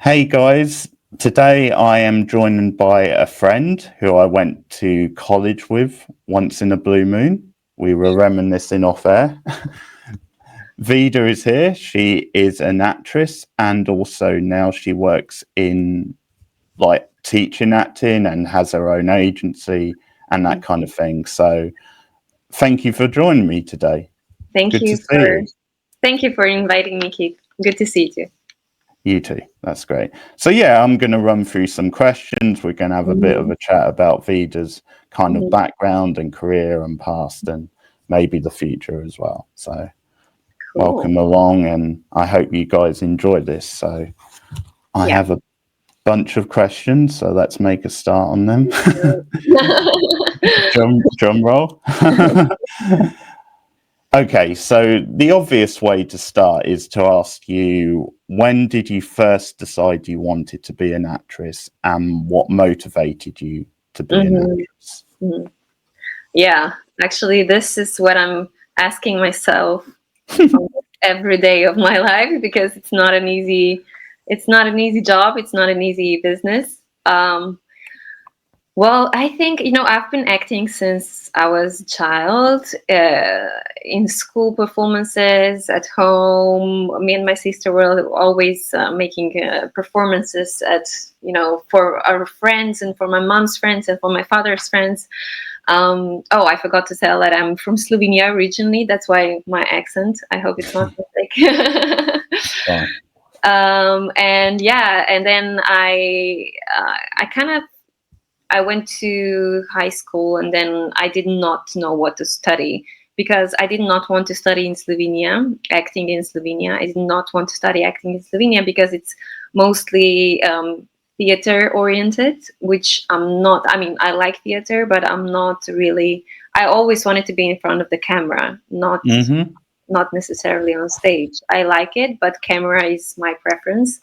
Hey guys, today I am joined by a friend who I went to college with once in a blue moon. We were reminiscing off air. Vida is here. She is an actress and also now she works in like teaching acting and has her own agency and that kind of thing. So thank you for joining me today. Thank Good to you see for you. thank you for inviting me, Keith. Good to see you. You too. That's great. So yeah, I'm going to run through some questions. We're going to have a bit of Mhm, a chat about Vida's kind of mhm. background and career and past and maybe the future as well. So Cool. welcome along and I hope you guys enjoy this. So I Yeah. have a bunch of questions, so let's make a start on them. drum roll. Okay, so the obvious way to start is to ask you, when did you first decide you wanted to be an actress and what motivated you to be an Mhm, actress? mhm. Yeah, actually, this is what I'm asking myself almost every day of my life because it's not an easy job. It's not an easy business. Well, I think, I've been acting since I was a child, in school performances, at home. Me and my sister were always making performances for our friends and for my mom's friends and for my father's friends. Oh, I forgot to tell that I'm from Slovenia originally. That's why my accent. I hope it's not mistake. Fine. And yeah, and then I went to high school and then I did not know what to study because I did not want to study in Slovenia, acting in Slovenia. I did not want to study acting in Slovenia because it's mostly theater oriented, which I'm not. I mean, I like theater, but I'm not really. I always wanted to be in front of the camera, Mm-hmm. not necessarily on stage. I like it, but camera is my preference.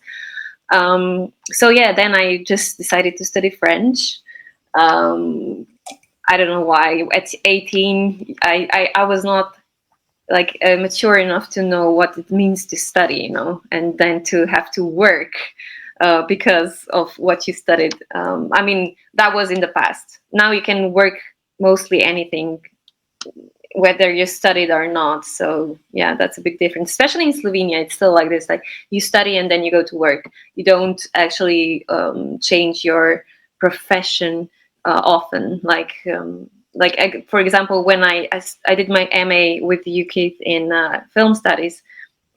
So yeah, then I just decided to study French. um, I don't know why. At 18, I was not like mature enough to know what it means to study, and then to have to work because of what you studied. I mean, that was in the past. Now you can work mostly anything, whether you studied or not. So yeah, that's a big difference. Especially in Slovenia, it's still like this: like you study and then you go to work. You don't actually change your profession often. For example, when I did my MA with the UK in film studies,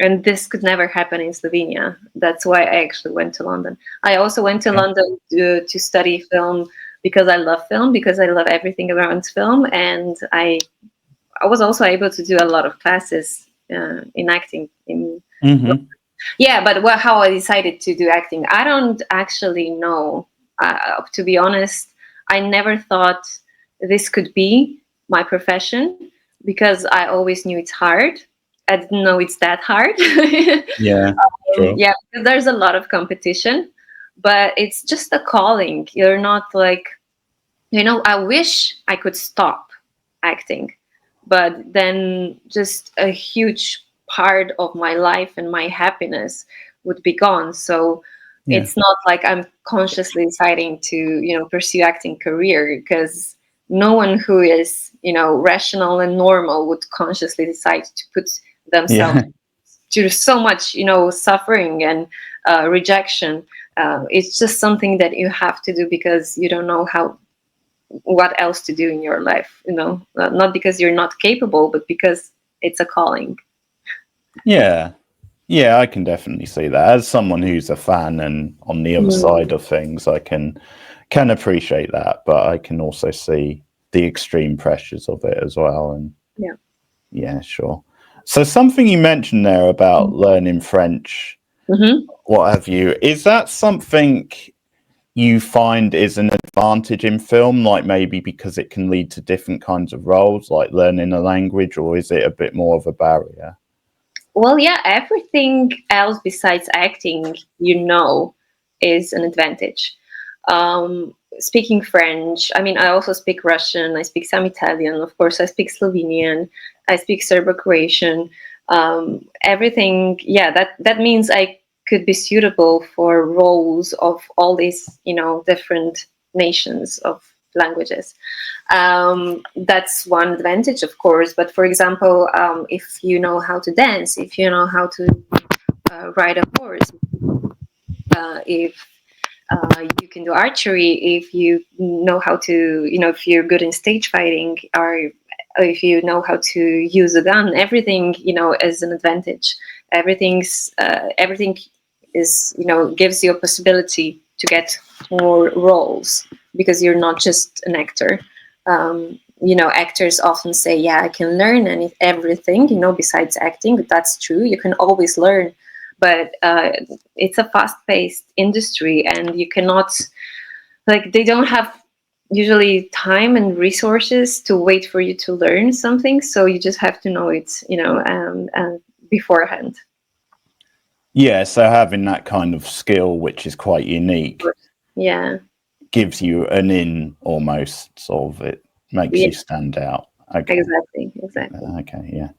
and this could never happen in Slovenia. That's why I actually went to London. I also went to Yeah. London to study film because I love film, because I love everything around film, and I was also able to do a lot of classes in acting. Mm-hmm. Yeah, but how I decided to do acting, I don't actually know. To be honest, I never thought this could be my profession because I always knew it's hard. I didn't know it's that hard. Yeah, sure. Yeah, because there's a lot of competition, but it's just a calling. You're not like, I wish I could stop acting, but then just a huge part of my life and my happiness would be gone. So Yeah. it's not like I'm consciously deciding to, pursue acting career, because no one who is, rational and normal would consciously decide to put themselves Yeah. through so much, suffering and rejection. It's just something that you have to do because you don't know what else to do in your life, not because you're not capable, but because it's a calling. Yeah. Yeah, I can definitely see that. As someone who's a fan and on the other Mm, side of things, I can appreciate that, but I can also see the extreme pressures of it as well. And yeah. yeah, sure. So something you mentioned there about learning French, Mm-hmm. what have you, is that something you find is an advantage in film, like maybe because it can lead to different kinds of roles, like learning a language, or is it a bit more of a barrier? Well, yeah, everything else besides acting, is an advantage. Speaking French, I mean, I also speak Russian, I speak some Italian, of course, I speak Slovenian, I speak Serbo Croatian. Everything, yeah, that means I could be suitable for roles of all these, different nations of languages. That's one advantage, of course. But for example, if you know how to dance, if you know how to ride a horse, if you can do archery, if you know how to, if you're good in stage fighting, or if you know how to use a gun, everything, is an advantage. Everything is, gives you a possibility to get more roles, because you're not just an actor. Actors often say, yeah, I can learn everything, besides acting. That's true. You can always learn, but it's a fast-paced industry, and you cannot, they don't have usually time and resources to wait for you to learn something. So you just have to know it, beforehand. Yeah, so having that kind of skill, which is quite unique, yeah, gives you an in almost, sort of, it makes you stand out. Okay. Exactly. Okay, yeah.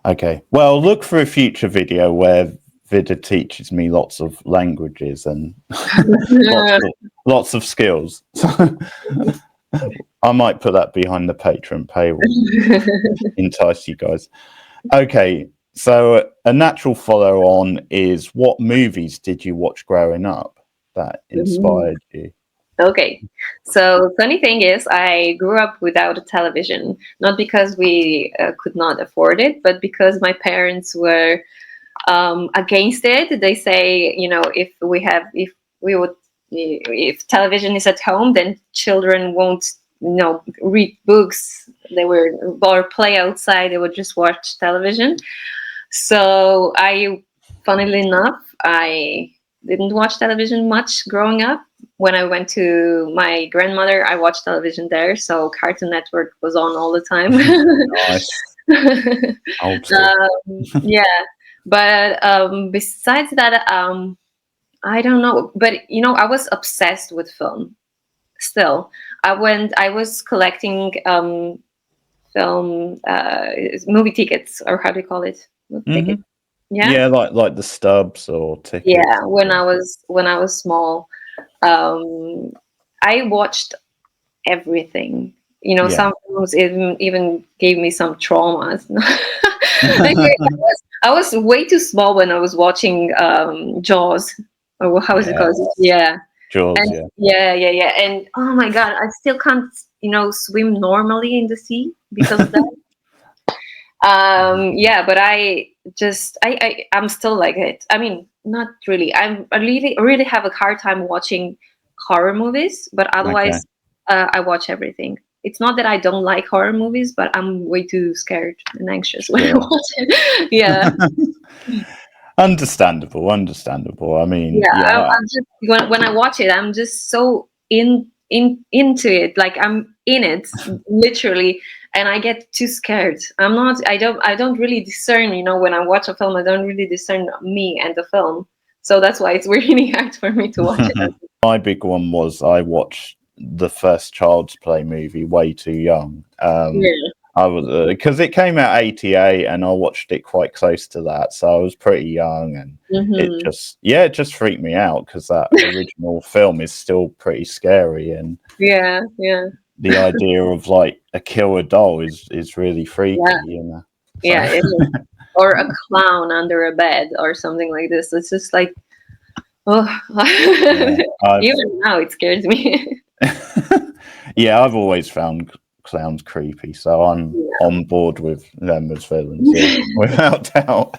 Okay. Well, look for a future video where Vida teaches me lots of languages and lots of skills. I might put that behind the Patreon paywall. Entice you guys. Okay, so a natural follow on is, what movies did you watch growing up that inspired you? Okay, so funny thing is, I grew up without a television, not because we could not afford it, but because my parents were against it. They say, if television is at home, then children won't, read books. They were, or play outside. They would just watch television. So funnily enough, I didn't watch television much growing up. When I went to my grandmother, I watched television there. So Cartoon Network was on all the time. Nice. Old school. Yeah. But besides that, I don't know. But, I was obsessed with film still. I was collecting film movie tickets, or how do you call it? Tickets. Yeah, like the stubs or tickets. Yeah, when I was small, I watched everything. Some films even gave me some traumas. I was way too small when I was watching Jaws, or how is it called? Yeah, Jaws. and, yeah. And oh my god, I still can't, swim normally in the sea because of that. But I'm still like it. I mean, not really. I really have a hard time watching horror movies, but otherwise, I watch everything. It's not that I don't like horror movies, but I'm way too scared and anxious when I watch it. Yeah. Understandable. I mean, I'm just, when I watch it, I'm just so into it. Like, I'm in it literally, and I get too scared. I don't really discern, when I watch a film, I don't really discern me and the film. So that's why it's really hard for me to watch it. My big one was, I watched the first Child's Play movie way too young. I was, because it came out 88, and I watched it quite close to that, so I was pretty young, and it just freaked me out, because that original film is still pretty scary, and the idea of like a killer doll is really freaky, So. Yeah, it is. Or a clown under a bed or something like this. It's just like, even now it scares me. Yeah, I've always found clowns creepy, so I'm on board with them as villains, without doubt.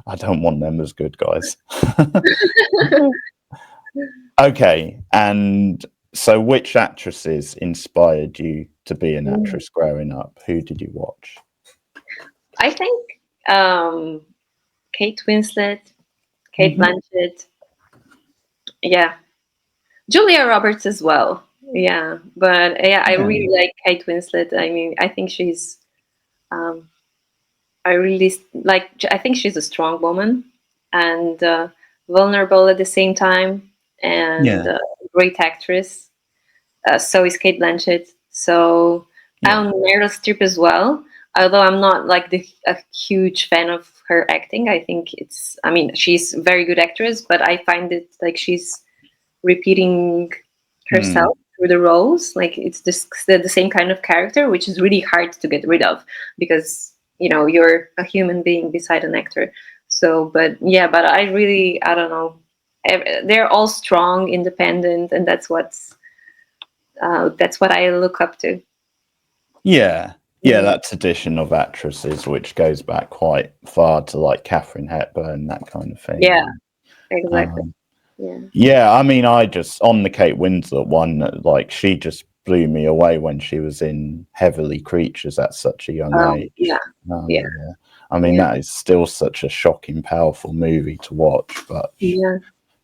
I don't want them as good guys. Okay, and so which actresses inspired you to be an actress growing up? Who did you watch? I think Kate Winslet, Kate Blanchett, Julia Roberts as well. Yeah, but I really like Kate Winslet. I mean, I think she's, I think she's a strong woman, and vulnerable at the same time, and great actress. So is Kate Blanchett. So, Meryl Streep as well. although I'm not like a huge fan of her acting. I think I mean, she's a very good actress, but I find it like she's repeating Hmm. herself through the roles. Like it's just the same kind of character, which is really hard to get rid of because, you know, you're a human being beside an actor. So, but yeah, but I don't know. They're all strong, independent, and that's what I look up to. Yeah, yeah, Mm. that tradition of actresses, which goes back quite far to like Catherine Hepburn, that kind of Yeah, thing. exactly. Um, Yeah. yeah, I mean, I just on the Kate Winslet one, like she just blew me away when she was in Heavenly Creatures at such a young Yeah, age. yeah, Yeah. I mean, yeah, that is still such a shocking, powerful movie to watch, but yeah.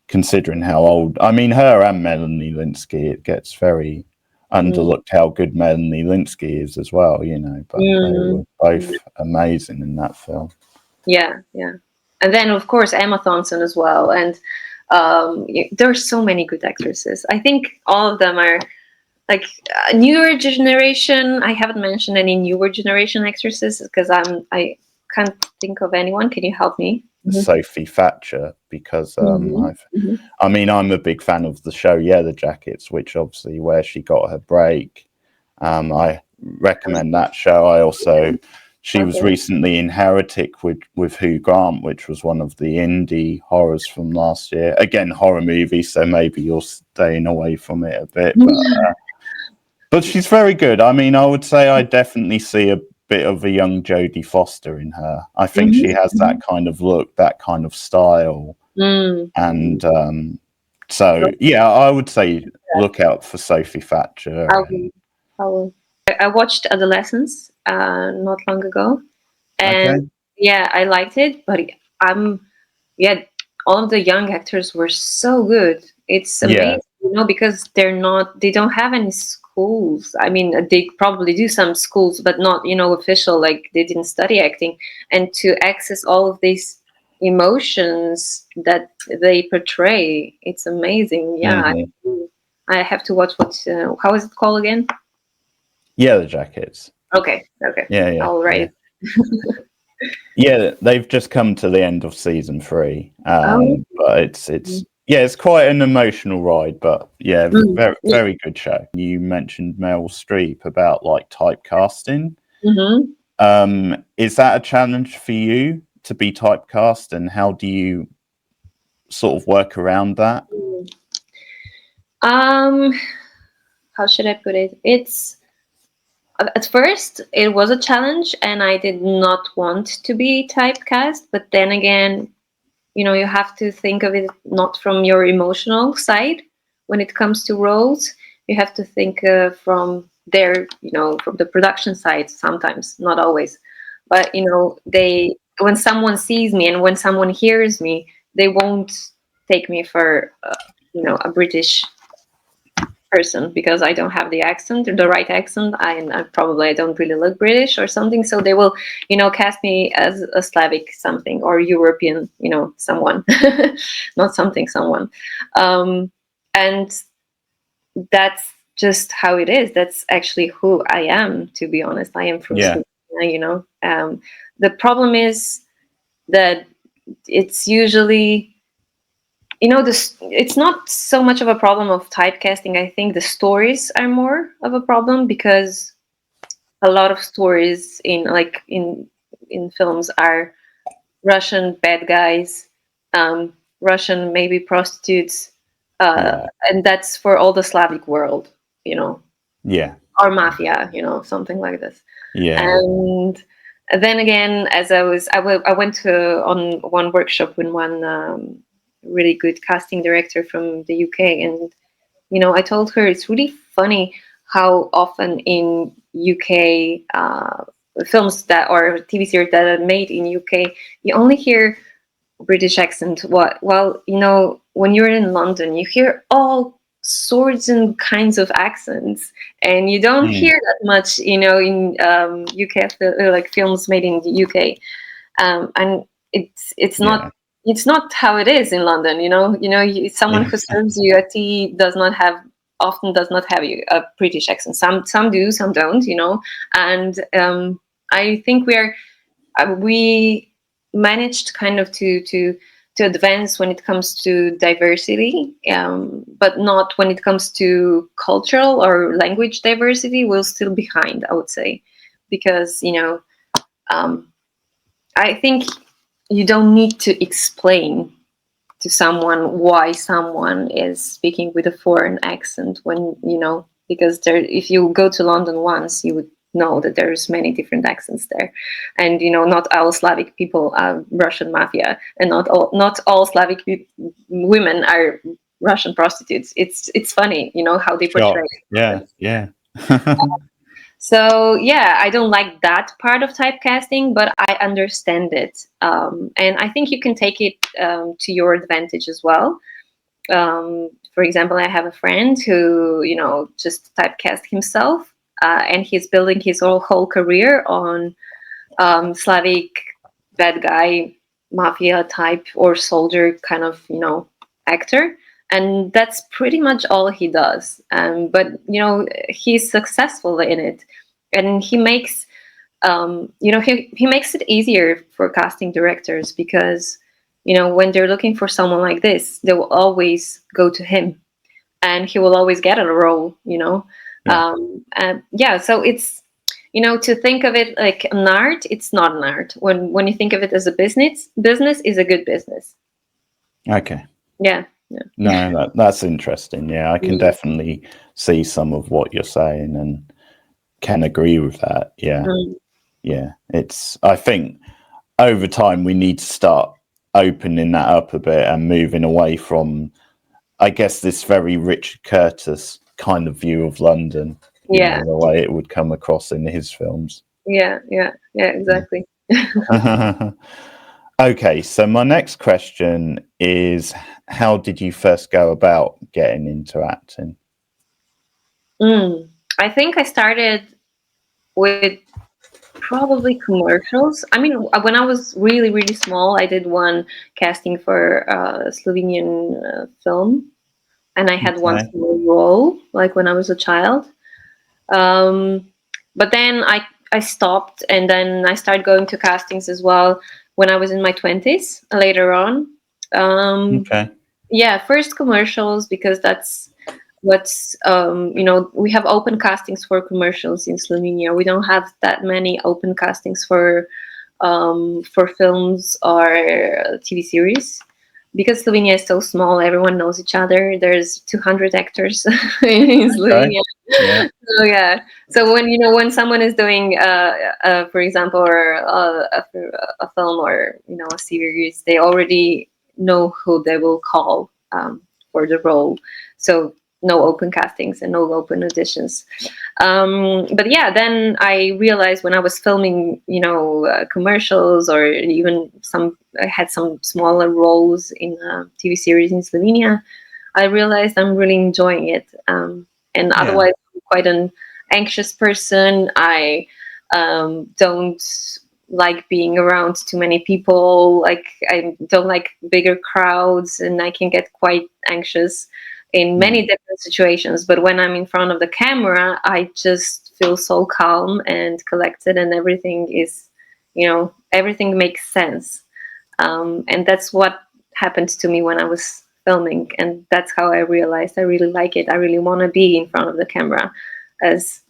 considering how old, I mean, her and Melanie Linsky, it gets very Mm, underlooked how good Melanie Linsky is as well, you know, but they were mm, both mm. amazing in that film. Yeah, yeah. And then of course Emma Thompson as well. And there's so many good actresses. I think all of them are like newer generation. I haven't mentioned any newer generation actresses because I can't think of anyone. Can you help me? Hmm. Sophie Thatcher, because Hmm. Hmm. I mean, I'm a big fan of the show Yellow Jackets, which obviously where she got her break. I recommend that show. I also, she was Okay. recently in Heretic with Hugh Grant, which was one of the indie horrors from last year. Again, horror movie, so maybe you're staying away from it a bit, but she's very good. I mean, I would say I definitely see a bit of a young Jodie Foster in her. I think Hmm. she has that kind of look, that kind of style, Mm. and so yeah, I would say look out for Sophie Thatcher. I will. I will. I watched Adolescence not long ago, and Okay. yeah, I liked it. But I'm yeah, all of the young actors were so good. It's Yeah. amazing, you know, because they don't have any schools. I mean, they probably do some schools, but not, you know, official. Like they didn't study acting, and to access all of these emotions that they portray, it's amazing. Yeah, Hmm. I have to watch what. How is it called again? Yeah, the jackets. Okay, okay. Yeah, yeah, I'll write yeah. it. Yeah, they've just come to the end of season 3. Oh, But it's yeah, it's quite an emotional ride, but yeah, mm, very yeah. very good show. You mentioned Meryl Streep about like typecasting. Mm-hmm. Is that a challenge for you to be typecast, and how do you sort of work around that? Um, how should I put it? It's at first it was a challenge, and I did not want to be typecast. But then again, you know, you have to think of it not from your emotional side when it comes to roles. You have to think from their, you know, from the production side. Sometimes, not always, but you know, they when someone sees me and when someone hears me, they won't take me for you know, a British person because I don't have the accent, the right accent. I probably I don't really look British or something. So they will, you know, cast me as a Slavic something or European, you know, someone, not something, someone. And that's just how it is. That's actually who I am, to be honest. I am from Yeah, Slovenia, you know. The problem is that it's usually, you know, this it's not so much of a problem of typecasting. I think the stories are more of a problem because a lot of stories in films are Russian bad guys, Russian maybe prostitutes, yeah, and that's for all the Slavic world, you know, yeah, or mafia, you know, something like this. yeah, And then again, as I went to on one workshop with one really good casting director from the UK, and you know, I told her it's really funny how often in UK films that or TV series that are made in UK, you only hear British accent. What? Well, you know, when you're in London, you hear all sorts and kinds of accents, and you don't mm, hear that much, you know, in UK like films made in the UK. And yeah, it's not how it is in London. Someone yeah, who serves you a tea does not have a British accent. Some do, some don't. And I think we managed kind of to advance when it comes to diversity, but not when it comes to cultural or language diversity. We're still behind, I would say, because I think you don't need to explain to someone why someone is speaking with a foreign accent when because if you go to London once, you would know that there's many different accents there, and not all Slavic people are Russian mafia, and not all Slavic women are Russian prostitutes. It's funny, how they portray Sure. it. Yeah. So yeah, I don't like that part of typecasting, but I understand it, and I think you can take it to your advantage as well. For example, I have a friend who just typecast himself, and he's building his whole career on Slavic bad guy, mafia type or soldier kind of actor, and that's pretty much all he does. But he's successful in it, and he makes he makes it easier for casting directors because when they're looking for someone like this, they will always go to him, and he will always get a role. Yeah. Yeah, so it's to think of it like an art, it's not an art. When you think of it as a business is a good business. Okay. Yeah. No, that's interesting. Yeah, I can Mm. definitely see some of what you're saying and can agree with that. Yeah. Mm. Yeah. I think over time we need to start opening that up a bit and moving away from, I guess, this very Richard Curtis kind of view of London, Yeah. the way it would come across in his films. Yeah, exactly. Okay, so my next question is, how did you first go about getting into acting? I think I started with probably commercials. I mean, when I was really, really small, I did one casting for a Slovenian film, and I had one Okay. small role, like when I was a child. Um, but then I stopped, and then I started going to castings as well when I was in my 20s later on. Okay. Yeah, first commercials, because that's what's we have open castings for commercials in Slovenia. We don't have that many open castings for films or TV series, because Slovenia is so small. Everyone knows each other. There's 200 actors in Okay. Slovenia. Yeah. So yeah, so when someone is doing for example, or a film, or a series, they already know who they will call for the role. So no open castings and no open auditions. But yeah, then I realized when I was filming commercials, or even I had some smaller roles in a TV series in Slovenia, I realized I'm really enjoying it. And Yeah. otherwise, I'm quite an anxious person. I don't like being around too many people. Like, I don't like bigger crowds, and I can get quite anxious in many different situations. But when I'm in front of the camera, I just feel so calm and collected, and everything makes sense. And that's what happened to me when I was filming, and that's how I realized I really like it. I really want to be in front of the camera as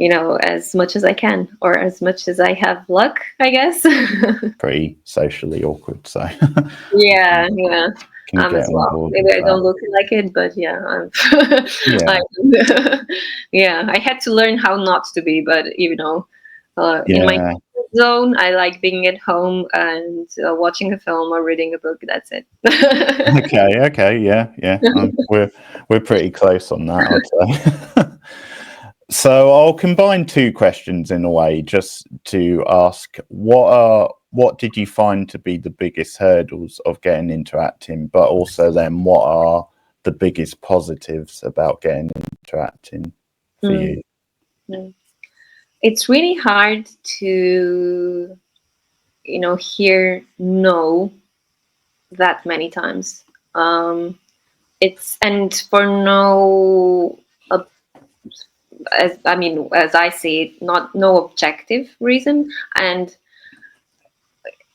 as much as I can, or as much as I have luck, I guess. Pretty socially awkward, so Yeah, can as get on well. board Maybe with I that. don't look like it, but yeah, Yeah. yeah, I had to learn how not to be, but in my Yeah. zone, I like being at home and watching a film or reading a book. That's it. Okay. Yeah. We're pretty close on that, I'd say. So I'll combine two questions in a way, just to ask, what did you find to be the biggest hurdles of getting into acting, but also then what are the biggest positives about getting into acting for you? Mm. It's really hard to hear no that many times. It's and for no as I see it, no objective reason. And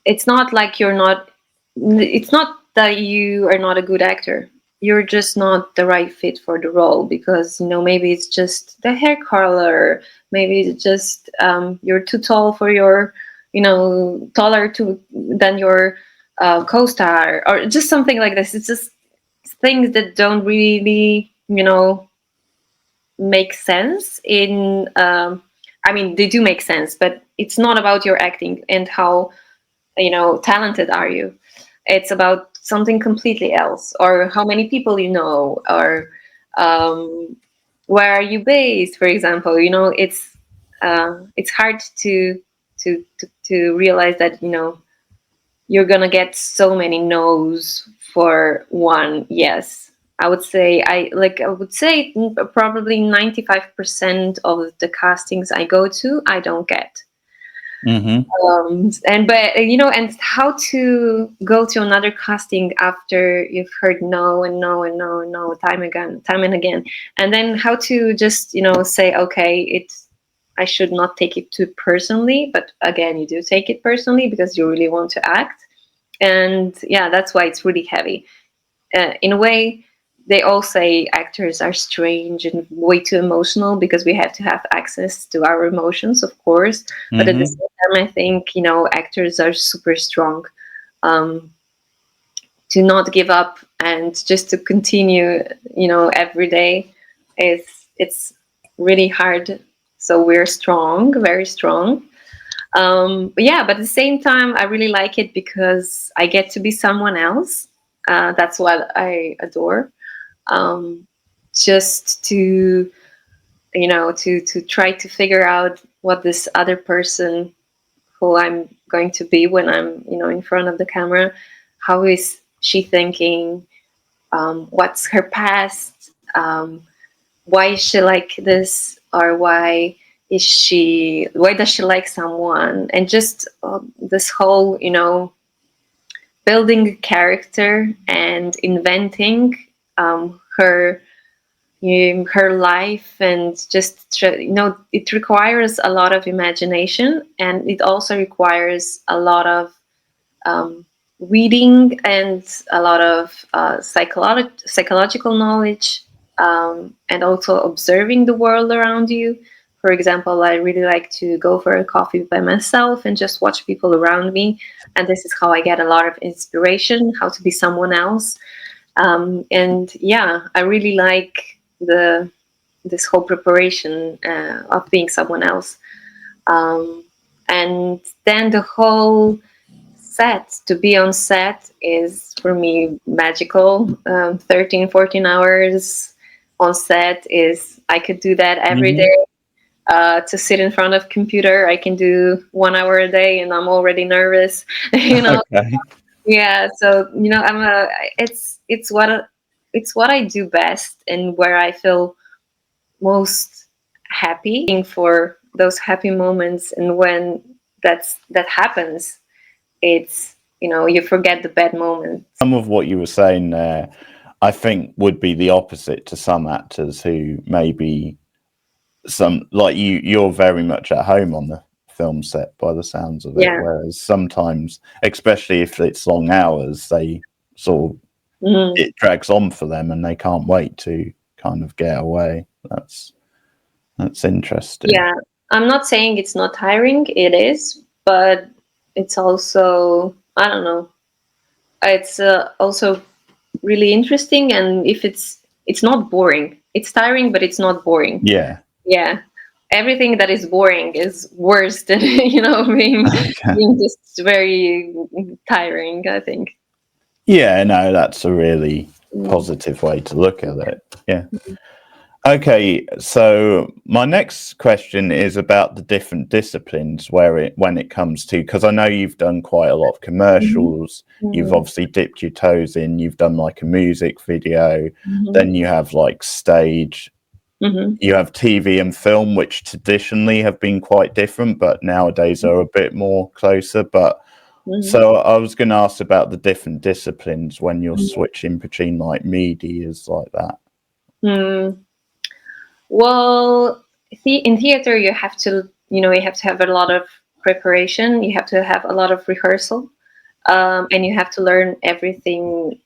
it's not like it's not that you are not a good actor. You're just not the right fit for the role, because maybe it's just the hair color, maybe it's just you're too tall for your, taller than your co-star, or just something like this. It's just things that don't really make sense in they do make sense, but it's not about your acting and how talented are you. It's about something completely else, or how many people or where are you based, for example. It's hard to realize that you're gonna get so many no's for one yes. I would say probably 95% of the castings I go to, I don't get. Mm-hmm. And how to go to another casting after you've heard no and no and no and no time and again, and then how to just say, okay, I should not take it too personally, but again, you do take it personally because you really want to act. And yeah, that's why it's really heavy. In a way, they all say actors are strange and way too emotional because we have to have access to our emotions, of course. But at the Mm-hmm. same time, I think actors are super strong, um, to not give up and just to continue. Every day. It's really hard. So we're strong, very strong. But at the same time, I really like it because I get to be someone else. That's what I adore. um, just to to try to figure out what this other person who I'm going to be when I'm in front of the camera, how is she thinking, what's her past, why is she like this, or why does she like someone, and just this whole building a character and inventing her life, and just it requires a lot of imagination, and it also requires a lot of reading and a lot of psychological knowledge, and also observing the world around you. For example, I really like to go for a coffee by myself and just watch people around me, and this is how I get a lot of inspiration, how to be someone else. And yeah, I really like this whole preparation of being someone else. And then the whole to be on set is for me magical. 13, 14 hours on set is, I could do that every Mm-hmm. day. To sit in front of computer, I can do 1 hour a day and I'm already nervous. you know Okay. yeah, so it's what I do best and where I feel most happy for those happy moments. And when that happens, it's you forget the bad moments. Some of what you were saying there, I think, would be the opposite to some actors who maybe some like you. You're very much at home on the film set by the sounds of it, Yeah. whereas sometimes, especially if it's long hours, they sort of Mhm. it drags on for them and they can't wait to kind of get away. That's interesting. Yeah, I'm not saying it's not tiring, it is, but it's also, I don't know, it's also really interesting. And if it's not boring, it's tiring but it's not boring. Yeah. Yeah, everything that is boring is worse than being Okay. being just very tiring, I think. Yeah, no, that's a really Mm. positive way to look at it. Yeah. Okay, so my next question is about the different disciplines when it comes to, because I know you've done quite a lot of Mhm. commercials, you've Mhm. obviously dipped your toes in, you've done like a music video, Mhm. then you have like stage, Mhm. you have TV and film, which traditionally have been quite different, but nowadays are a bit more closer. But Mhm. so I was going to ask about the different disciplines when you're Mhm. switching between like medias like that. Hmm. Well, in theater you have to, you have to have a lot of preparation, you have to have a lot of rehearsal, and you have to learn everything,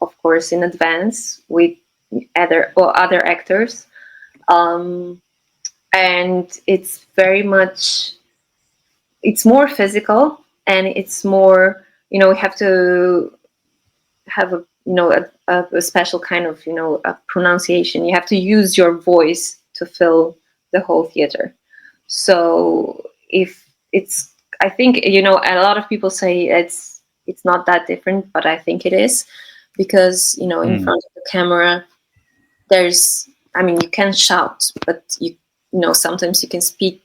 of course, in advance with other actors. um, and it's more physical, and it's more, we have to have a special kind of, a pronunciation. You have to use your voice to fill the whole theater. So if it's I think, a lot of people say it's not that different, but I think it is, because in front of the camera, there's I mean, you can shout, but sometimes you can speak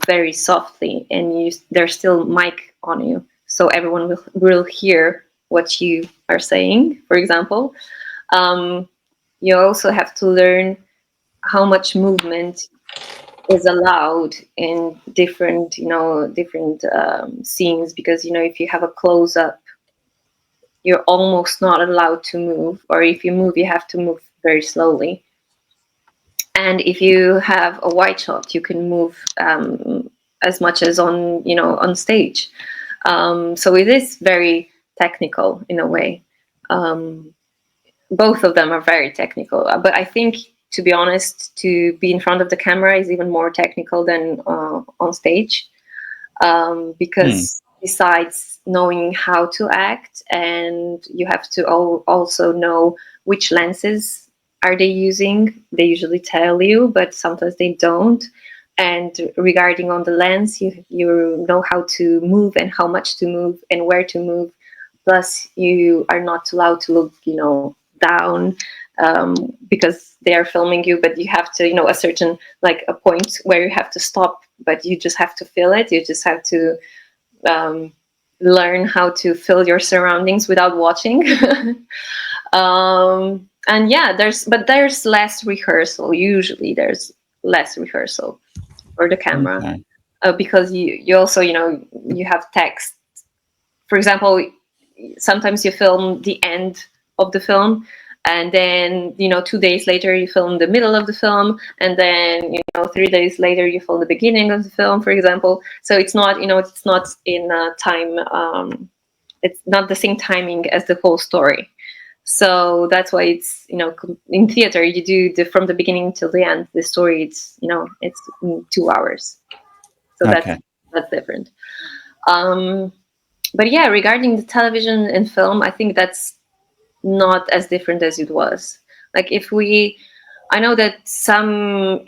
very softly, and there's still mic on you, so everyone will hear what you are saying, for example. um, you also have to learn how much movement is allowed in different scenes, because if you have a close up, you're almost not allowed to move, or if you move, you have to move very slowly. And if you have a wide shot, you can move as much as on stage. So it is very technical in a way. Um, Both of them are very technical, but I think, to be honest, to be in front of the camera is even more technical than on stage, because besides knowing how to act, and you have to also know which lenses are they using. They usually tell you, but sometimes they don't. And regarding on the lens, you know how to move, and how much to move, and where to move. Plus, you are not allowed to look, down, because they are filming you. But you have to, a certain, like, a point where you have to stop, but you just have to feel it. You just have to um, learn how to feel your surroundings without watching. And yeah, there's less rehearsal. Usually, there's less rehearsal for the camera, Okay. because you also, you have text. For example, sometimes you film the end of the film, and then 2 days later you film the middle of the film, and then 3 days later you film the beginning of the film, for example. So it's not, it's not in time. It's not the same timing as the whole story. So that's why it's, in theater you do from the beginning till the end the story. It's 2 hours. So Okay. that's different. um but yeah, regarding the television and film, I think that's not as different as it was. Like, I know that some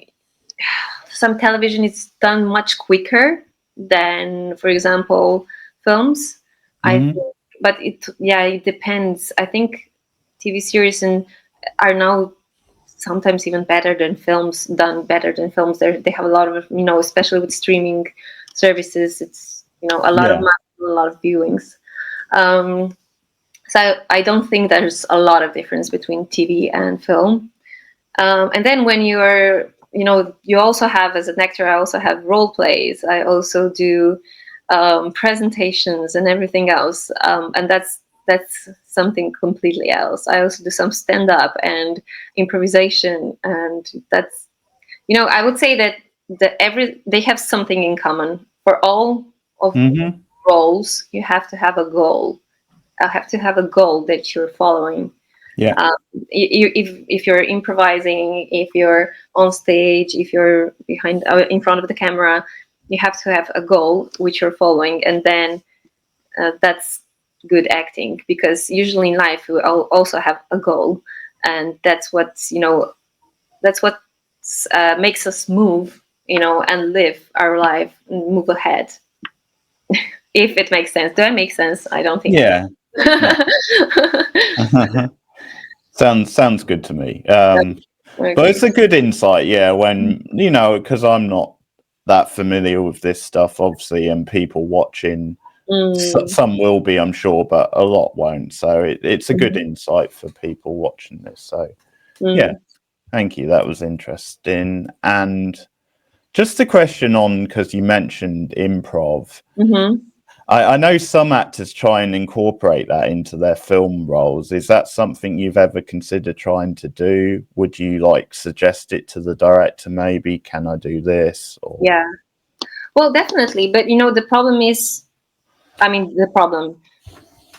television is done much quicker than, for example, films. I Hmm. think, but it depends. I think TV series are now sometimes even better than films, done better than films. They have a lot of, especially with streaming services, it's, a lot of Yeah. money, a lot of viewings. Um, so I don't think there's a lot of difference between TV and film. And then when you're, you also have, as an actor, I also have role plays. I also do presentations and everything else. And that's something completely else. I also do some stand up and improvisation, and that's, I would say that they have something in common. For all of Hmm. roles, you have to have a goal. I have to have a goal that you're following. Yeah. Um, if you're improvising, if you're on stage, if you're in front of the camera, you have to have a goal which you're following, and then that's good acting. Because usually in life we also have a goal, and that's what makes us move, and live our life and move ahead. If it makes sense. Do I make sense? I don't think so. Yeah. No. Sounds good to me. But Okay. it's a good insight, yeah, when, because I'm not that familiar with this stuff, obviously, and people watching, Mm, some will be, I'm sure, but a lot won't. So it's a good mhm, insight for people watching this. So, yeah, mm, thank you. That was interesting. And just a question on, because you mentioned improv. mhm. I know some actors try and incorporate that into their film roles. Is that something you've ever considered trying to do? Would you like suggest it to the director? Maybe, can I do this? Or Yeah, well, definitely. But the problem is, I mean, the problem,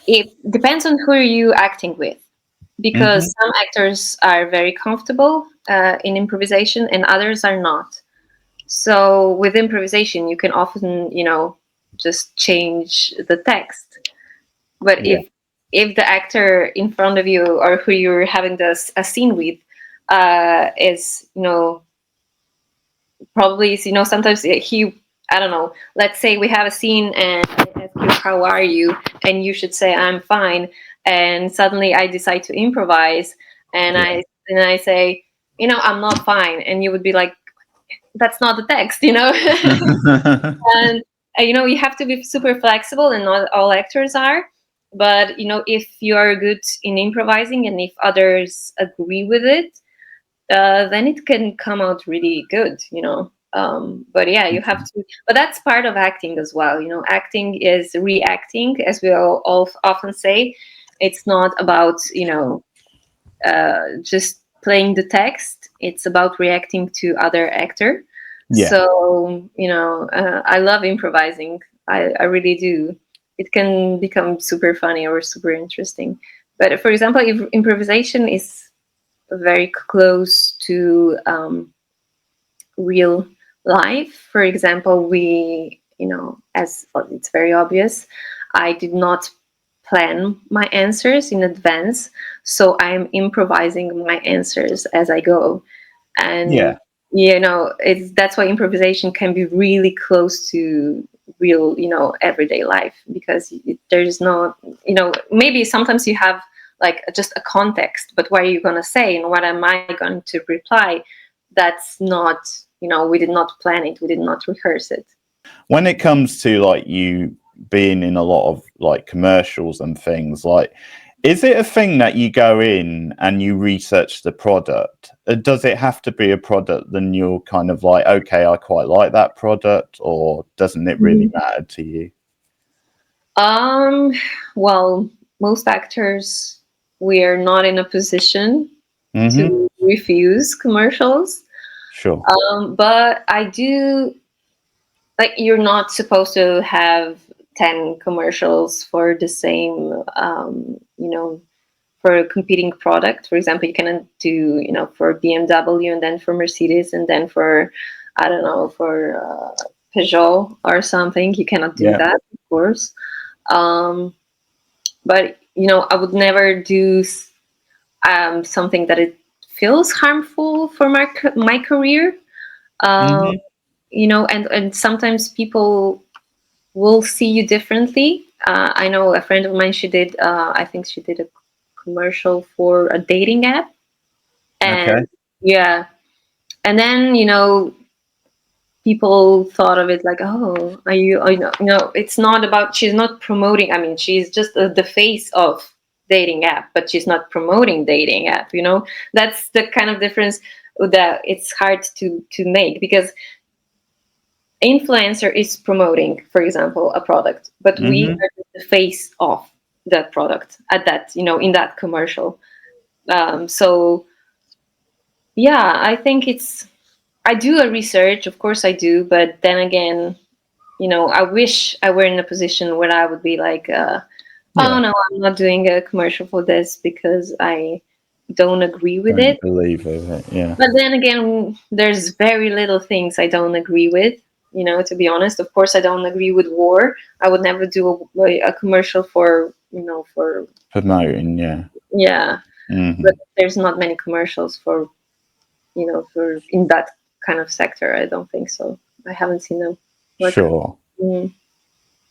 it depends on who you acting with, hmm because some actors are very comfortable in improvisation and others are not. So with improvisation, you can often, just change the text. But yeah, if the actor in front of you or who you're having a scene with is, probably, sometimes he, I don't know, let's say we have a scene and I ask you, how are you? And you should say, I'm fine. And suddenly I decide to improvise and yeah, I say, I'm not fine. And you would be like, that's not the text, And you have to be super flexible, and not all actors are. But if you are good in improvising and if others agree with it, then it can come out really good. But yeah, you have to. But that's part of acting as well. Acting is reacting, as we all often say. It's not about just playing the text. It's about reacting to other actor. yeah, So I love improvising. I really do. It can become super funny or super interesting. But for example, if improvisation is very close to real life, for example, as it's very obvious, I did not plan my answers in advance, so I'm improvising my answers as I go. And yeah, it's that's why improvisation can be really close to real, everyday life, because there's no, maybe sometimes you have like just a context, but what are you going to say and what am I going to reply? That's not, we did not plan it, we did not rehearse it. when it comes to like you being in a lot of like commercials and things, like, is it a thing that you go in and you research the product? Does it have to be a product then you're kind of like, okay, I quite like that product, or doesn't it really matter to you? um well, most actors, we are not in a position hmm to refuse commercials. Sure. But I do, like, you're not supposed to have 10 commercials for the same, for a competing product. For example, you cannot do, for BMW and then for Mercedes and then for, I don't know, for Peugeot or something. You cannot do Yeah. that, of course. Um, but, I would never do something that it feels harmful for my career. Um, hmm and sometimes people will see you differently. I know a friend of mine, she did, I think she did a commercial for a dating app. Okay. And yeah, and then, people thought of it like, oh, are you, it's not about, she's not promoting, I mean, she's just the face of dating app, but she's not promoting dating app. That's the kind of difference that it's hard to make, because influencer is promoting, for example, a product, but we hmm are the face of that product at that, in that commercial. So yeah, I think I do a research, of course I do, but then again, I wish I were in a position where I would be like, oh Yeah. no, I'm not doing a commercial for this because I don't agree with Don't it. believe of it. Yeah. But then again, there's very little things I don't agree with. To be honest, of course, I don't agree with war. I would never do a commercial for, for, Promoting. Yeah. yeah. But hmm there's not many commercials for, for in that kind of sector. I don't think so. I haven't seen them. Like, Sure. mm.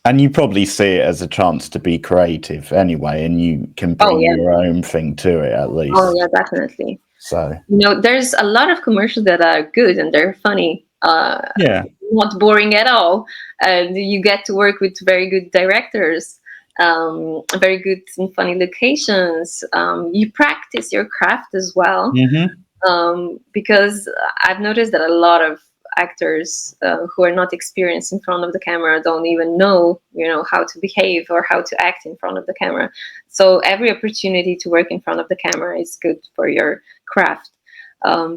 And you probably see it as a chance to be creative anyway, and you can Oh bring yeah, your own thing to it at oh yeah, least. definitely. So, There's a lot of commercials that are good and they're funny. yeah. Not boring at all. And you get to work with very good directors, very good and funny locations. You practice your craft as well, hmm because I've noticed that a lot of actors who are not experienced in front of the camera don't even know, how to behave or how to act in front of the camera. So every opportunity to work in front of the camera is good for your craft.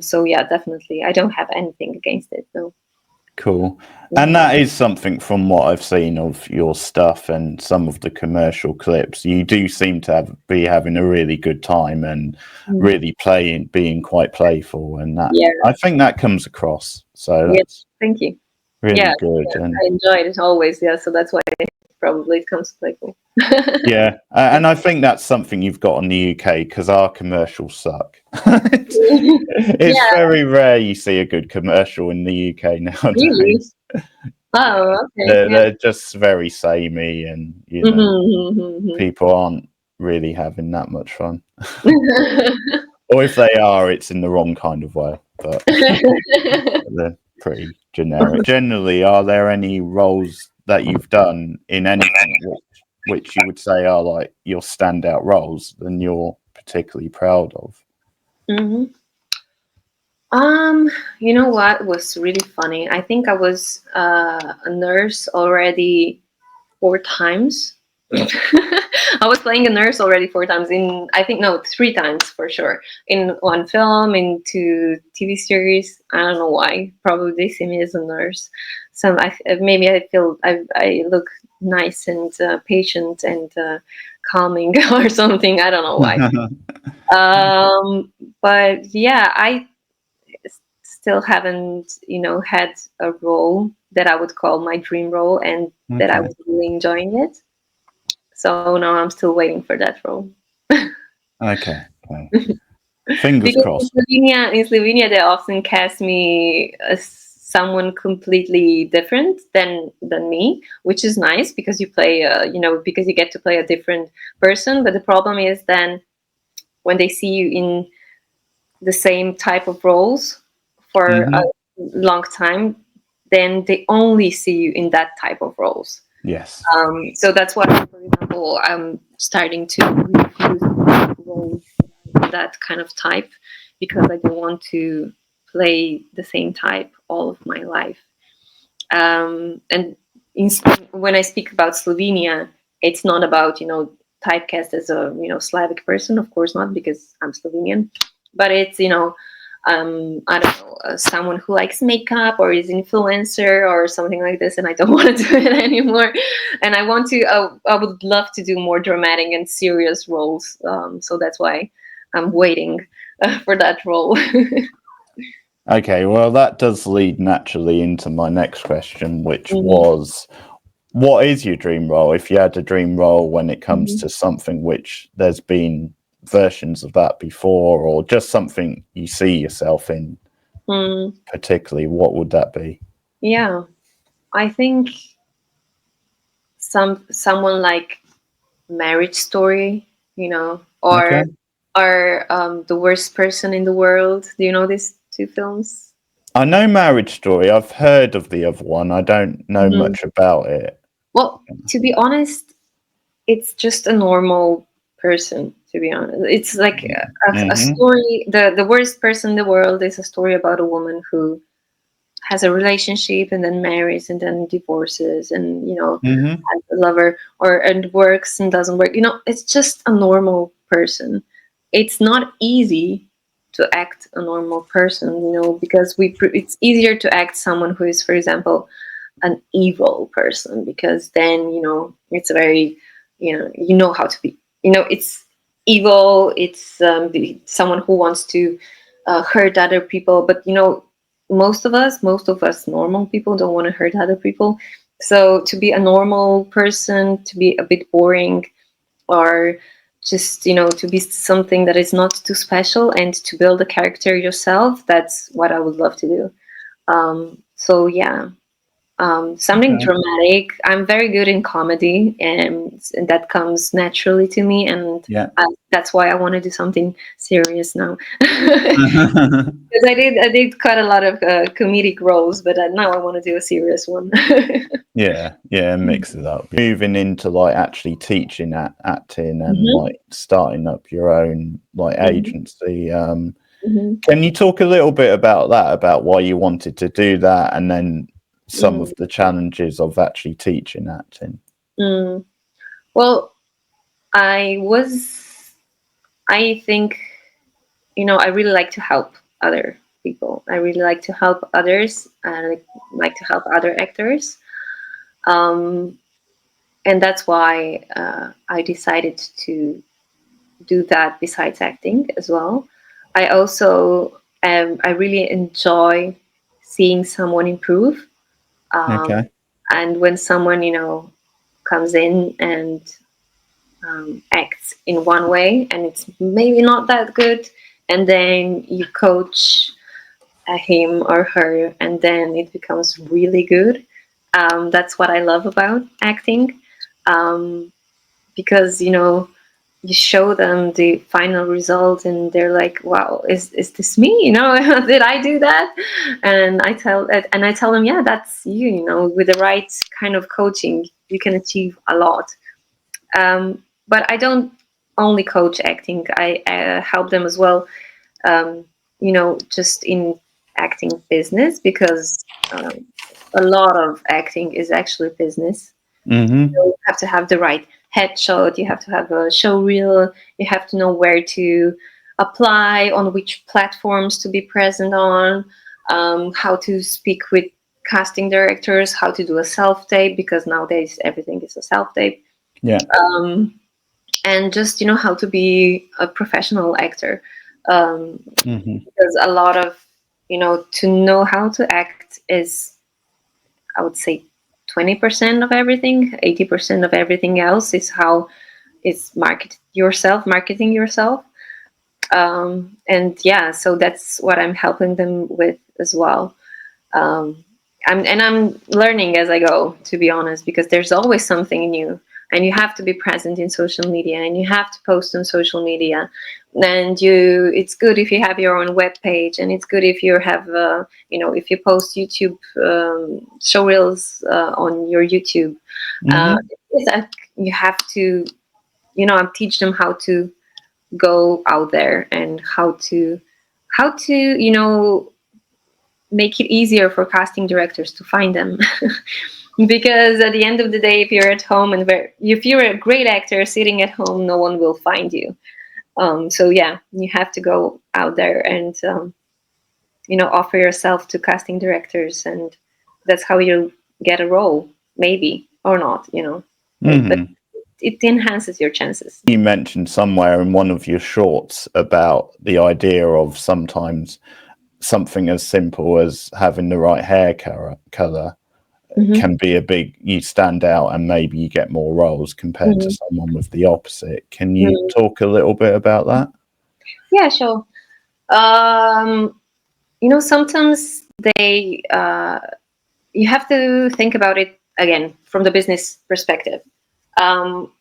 So yeah, definitely. I don't have anything against it, no. Cool. And that is something from what I've seen of your stuff and some of the commercial clips. You do seem to be having a really good time and really being quite playful, and that I think that comes across. So that's thank you. really good. Yeah, And I enjoy it always. Yeah, so that's why probably it comes playful. yeah, and I think that's something you've got in the UK, because our commercials suck. It's very rare you see a good commercial in the UK nowadays. Really? Oh, okay. They're just very samey, and people aren't really having that much fun. Or if they are, it's in the wrong kind of way. But they're pretty generic. Generally, are there any roles that you've done in anything which you would say are like your standout roles and you're particularly proud of? You know what was really funny? I think I was a nurse already 4 times. I was playing a nurse already 4 times I think, no, 3 times for sure. In one film, in 2 TV series. I don't know why. Probably they see me as a nurse. Maybe I feel I look nice and patient and calming or something. I don't know why. But yeah, I still haven't, had a role that I would call my dream role and that I was really enjoying it. So now I'm still waiting for that role. Okay. Fingers because crossed. In Slovenia, they often cast me as someone completely different than me, which is nice because you play, because you get to play a different person. But the problem is then when they see you in the same type of roles for a long time, then they only see you in that type of roles. Yes. So that's why, for example, I'm starting to refuse roles that kind of type, because I don't want to play the same type all of my life. And when I speak about Slovenia, it's not about, typecast as a, Slavic person, of course not, because I'm Slovenian, but it's, I don't know, someone who likes makeup or is influencer or something like this, and I don't want to do it anymore. And I would love to do more dramatic and serious roles. So that's why I'm waiting for that role. Okay, well, that does lead naturally into my next question, which was, what is your dream role? If you had a dream role when it comes to something which there's been versions of that before, or just something you see yourself in particularly, what would that be? Yeah, I think someone like Marriage Story, or The Worst Person in the World. Do you know these 2 films? I know Marriage Story. I've heard of the other one. I don't know much about it. Well, to be honest, it's just a normal person, to be honest. It's like a story. The Worst Person in the World is a story about a woman who has a relationship and then marries and then divorces and, has a lover and works and doesn't work. It's just a normal person. It's not easy to act a normal person, because it's easier to act someone who is, for example, an evil person, because then, it's very, you know how to be, it's evil. It's someone who wants to hurt other people. But, most of us normal people don't want to hurt other people. So to be a normal person, to be a bit boring, or just, to be something that is not too special and to build a character yourself, that's what I would love to do. So yeah, something dramatic. I'm very good in comedy, and that comes naturally to me. And that's why I want to do something serious now. Because I did quite a lot of comedic roles, but now I want to do a serious one. Yeah, mix it up. Moving into like actually teaching acting and like starting up your own like agency. Hmm. Can you talk a little bit about that, about why you wanted to do that, and then some of the challenges of actually teaching acting? Mm. Well, I was, I think, I really like to help other people. I really like to help others. I like to help other actors. Um, and that's why I decided to do that besides acting as well. I also, I really enjoy seeing someone improve. Um, Okay. and when someone, comes in and acts in one way and it's maybe not that good, and then you coach him or her and then it becomes really good. That's what I love about acting, because you show them the final result and they're like, wow, is this me, did I do that? And I tell them, yeah, that's you. With the right kind of coaching you can achieve a lot. But I don't only coach acting. I help them as well, just in acting business, because a lot of acting is actually business. Mm-hmm. You have to have the right headshot, you have to have a show reel, you have to know where to apply, on which platforms to be present on, how to speak with casting directors, how to do a self tape, because nowadays everything is a self tape. Yeah. Um, and just how to be a professional actor, Mm-hmm. because a lot of to know how to act is, I would say, 20% of everything. 80% of everything else is how it's marketing yourself. And yeah, so that's what I'm helping them with as well. um, I'm learning as I go, to be honest, because there's always something new, and you have to be present in social media, and you have to post on social media, and it's good if you have your own web page, and it's good if you have if you post YouTube show reels on your YouTube. uh, Mm-hmm. it's that you have to I teach them how to go out there and how to make it easier for casting directors to find them. Because at the end of the day, if you're at home and if you're a great actor sitting at home, no one will find you. So yeah, you have to go out there and offer yourself to casting directors, and that's how you get a role, maybe or not. But Mm-hmm. it enhances your chances. You mentioned somewhere in one of your shorts about the idea of sometimes something as simple as having the right hair color Hmm. can be you stand out and maybe you get more roles compared to Hmm. someone with the opposite. Can you talk a little bit about that? Yeah, sure. Um, Sometimes you have to think about it again from the business perspective. Um,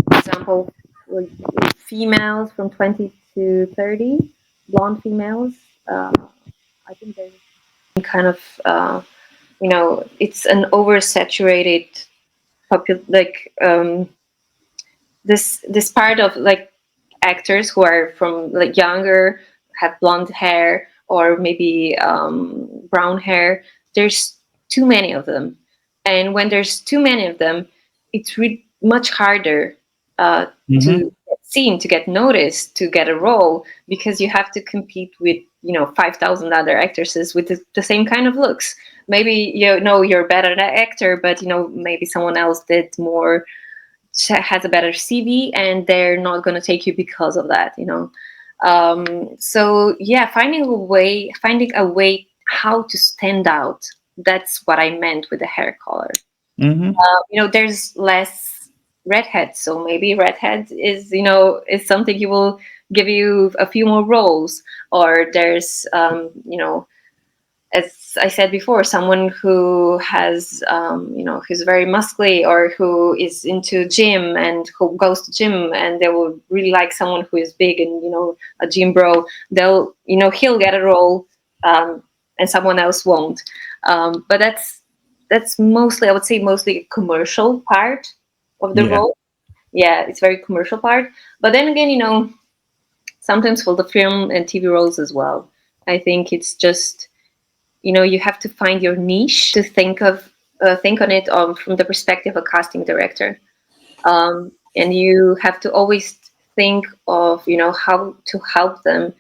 for example, with females from 20 to 30, blonde females, uh, I think there's kind of, it's an oversaturated like this part of like actors who are from like younger, have blonde hair or maybe brown hair. There's too many of them, and when there's too many of them, it's much harder Mm-hmm. to get seen, to get noticed, to get a role, because you have to compete with 5,000 other actresses with the same kind of looks. Maybe you're better at actor, but maybe someone else did more, has a better CV, and they're not going to take you because of that. So yeah, finding a way how to stand out. That's what I meant with the hair color. Mm-hmm. There's less redheads, so maybe redhead is something you will give you a few more roles. Or there's as I said before, someone who has, who's very muscly, or who is into gym and who goes to gym, and they will really like someone who is big and, a gym bro. He'll get a role, and someone else won't. But that's mostly, I would say, mostly a commercial part of the Yeah. role. Yeah, it's very commercial part. But then again, sometimes for the film and TV roles as well. I think it's just, you have to find your niche to think on it from the perspective of a casting director, and you have to always think of how to help them,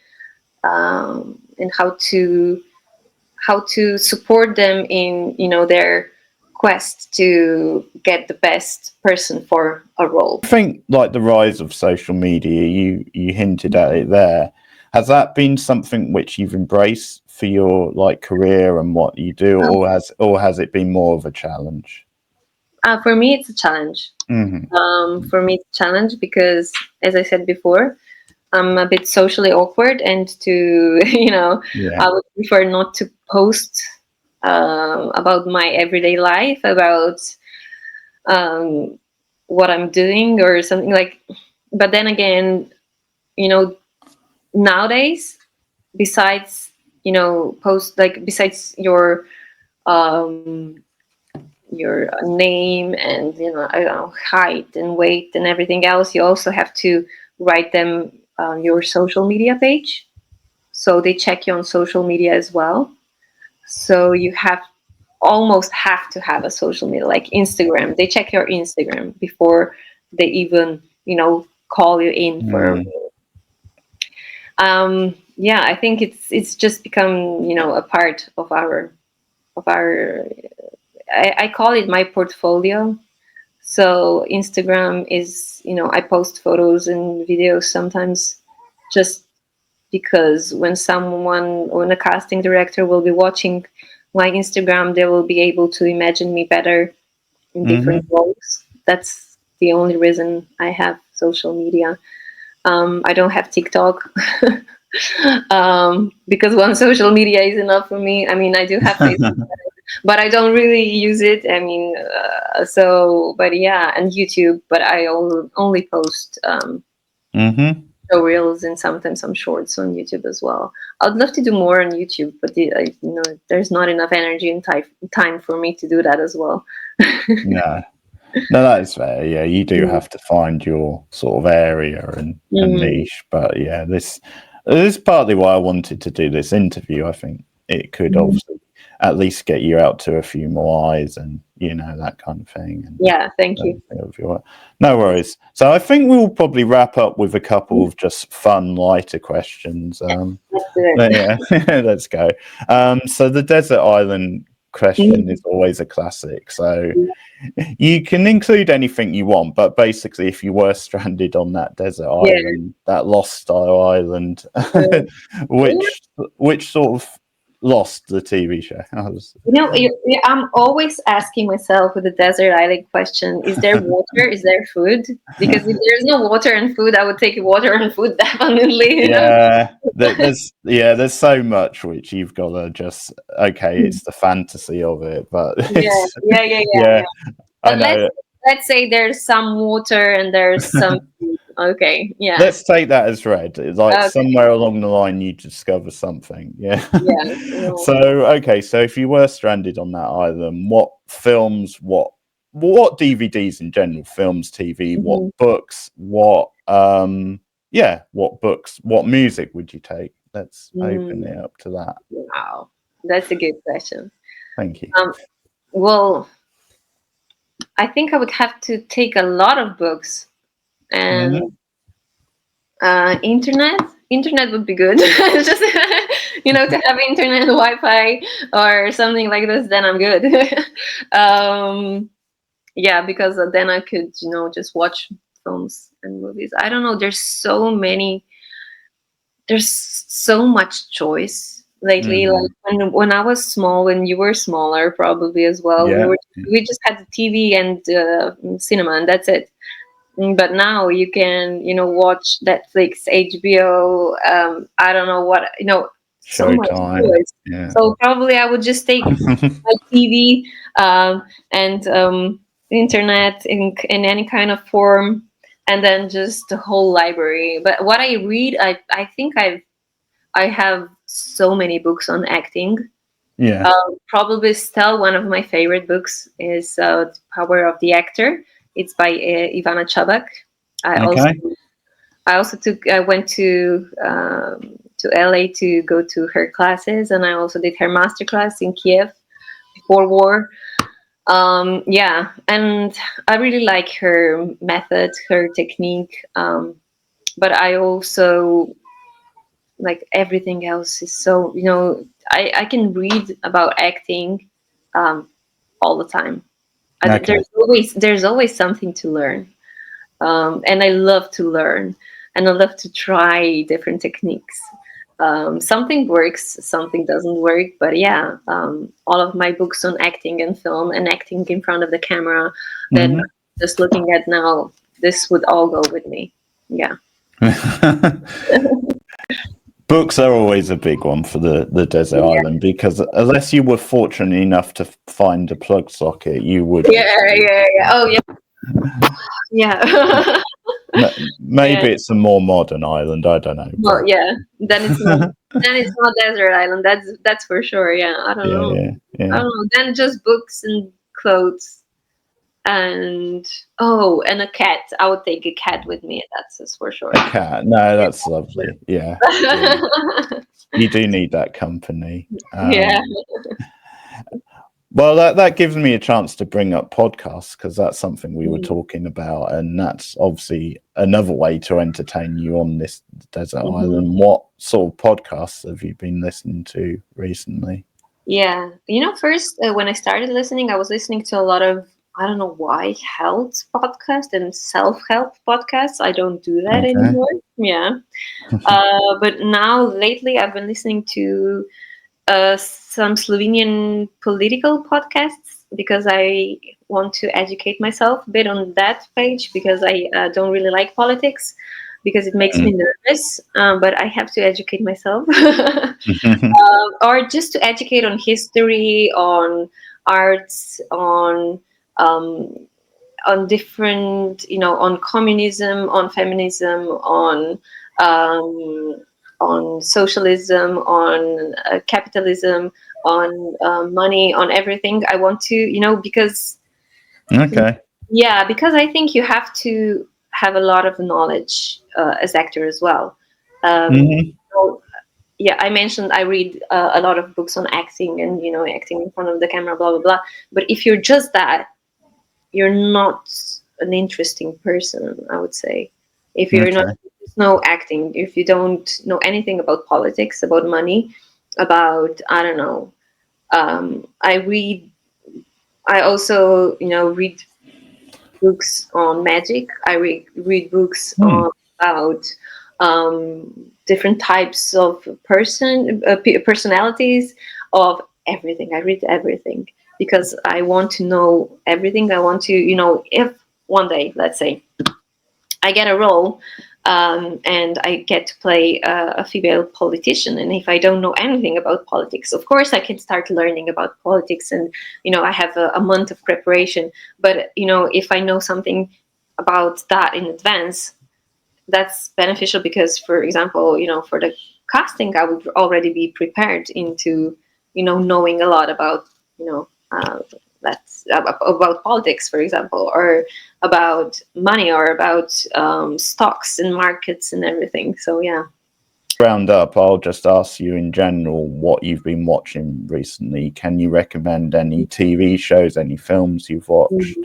and how to support them in their quest to get the best person for a role. I think like the rise of social media, you hinted at it there. Has that been something which you've embraced for your like career and what you do, or has it been more of a challenge? For me, it's a challenge. Mm-hmm. For me, it's a challenge because, as I said before, I'm a bit socially awkward, and I would prefer not to post about my everyday life, about what I'm doing or something like. But then again, nowadays, besides post, like, besides your name and I don't know, height and weight and everything else, you also have to write them your social media page, so they check you on social media as well. So you almost have to have a social media, like Instagram. They check your Instagram before they even call you in for yeah, I think it's just become a part of our I call it my portfolio. So Instagram is, I post photos and videos sometimes, just because when a casting director will be watching my Instagram, they will be able to imagine me better in different roles. That's the only reason I have social media. I don't have TikTok. Because one social media is enough for me. I mean, I do have Facebook, but I don't really use it. I mean, but yeah, and YouTube, but I only post reels and sometimes some shorts on YouTube as well. I'd love to do more on YouTube, but there's not enough energy and time for me to do that as well. No, that is fair. Yeah, you do have to find your sort of area and niche. But yeah, this is partly why I wanted to do this interview. I think it could obviously at least get you out to a few more eyes and that kind of thing. And yeah, thank you. No worries. So I think we'll probably wrap up with a couple of just fun, lighter questions. Let's do it. Yeah, let's go. So the desert island question is always a classic. So you can include anything you want, but basically, if you were stranded on that desert island, that Lost style island, which sort of Lost the TV show? I'm always asking myself with the desert island question: is there water? Is there food? Because if there's no water and food, I would take water and food definitely. There's so much which you've got to just it's the fantasy of it, but yeah. I know. Let's say there's some water and there's some food. Okay, yeah. Let's take that as read. It's like somewhere along the line you discover something. Yeah. So if you were stranded on that island, what films, what DVDs in general, films, TV, what books, what books, what music would you take? Let's open it up to that. Wow, that's a good question. Thank you. Well, I think I would have to take a lot of books, and internet would be good. Just to have internet, Wi-Fi or something like this, then I'm good. Yeah, because then I could just watch films and movies. I don't know, there's so much choice lately. Like when I was small, when you were smaller probably as well, we just had the TV and cinema, and that's it. But now you can watch Netflix, HBO, I don't know what, so much choice. So probably I would just take my TV and internet in any kind of form, and then just the whole library. But what I read, I think I have so many books on acting. Probably still one of my favorite books is The Power of the Actor. It's by Ivana Chabak. I went to LA to go to her classes, and I also did her master class in Kiev before war. Yeah, and I really like her method, her technique. But I also like everything else is so, I can read about acting all the time. Okay. There's always something to learn, and I love to learn, and I love to try different techniques. Something works, something doesn't work, but yeah, all of my books on acting and film and acting in front of the camera that I'm just looking at now, this would all go with me. Yeah. Books are always a big one for the desert Yeah, island, because unless you were fortunate enough to find a plug socket, you would yeah, just be. yeah, yeah. Oh, yeah, yeah. Yeah. Maybe it's a more modern island. I don't know, Well, but yeah. Then it's not desert island. That's for sure. Yeah. I don't yeah, know. yeah, I yeah. don't know. Then just books and clothes and and a cat. I would take a cat with me. That's just for sure. A cat. No, that's lovely. Yeah, yeah. You do need that company. Yeah. Well, that gives me a chance to bring up podcasts, because that's something we were talking about, and that's obviously another way to entertain you on this desert Mhm. island. What sort of podcasts have you been listening to recently? Yeah. First, when I started listening, I was listening to a lot of, I don't know why, health podcasts and self-help podcasts. I don't do that Okay. anymore. Yeah. But now, lately, I've been listening to some Slovenian political podcasts because I want to educate myself a bit on that page, because I don't really like politics because it makes me nervous. But I have to educate myself. Or just to educate on history, on arts, um, on different, on communism, on feminism, um, on socialism, on capitalism, on money, on everything. I want to, because Okay. yeah, because I think you have to have a lot of knowledge as actor as well. Hmm. So, yeah, I mentioned I read a lot of books on acting and acting in front of the camera, blah blah blah. But if you're just that, you're not an interesting person, I would say. If you're not, Okay. there's no acting. If you don't know anything about politics, about money, about, I don't know. I also read books on magic. I read books Hmm. about different types of personalities, of everything. I read everything because I want to know everything. I want to, if one day, let's say, I get a role, and I get to play a female politician. And if I don't know anything about politics, of course, I can start learning about politics, and I have a month of preparation. But if I know something about that in advance, that's beneficial because, for example, for the casting, I would already be prepared into, knowing a lot about, you know, uh, that's about politics, for example, or about money, or about stocks and markets and everything. So yeah. Round up, I'll just ask you in general what you've been watching recently. Can you recommend any TV shows, any films you've watched,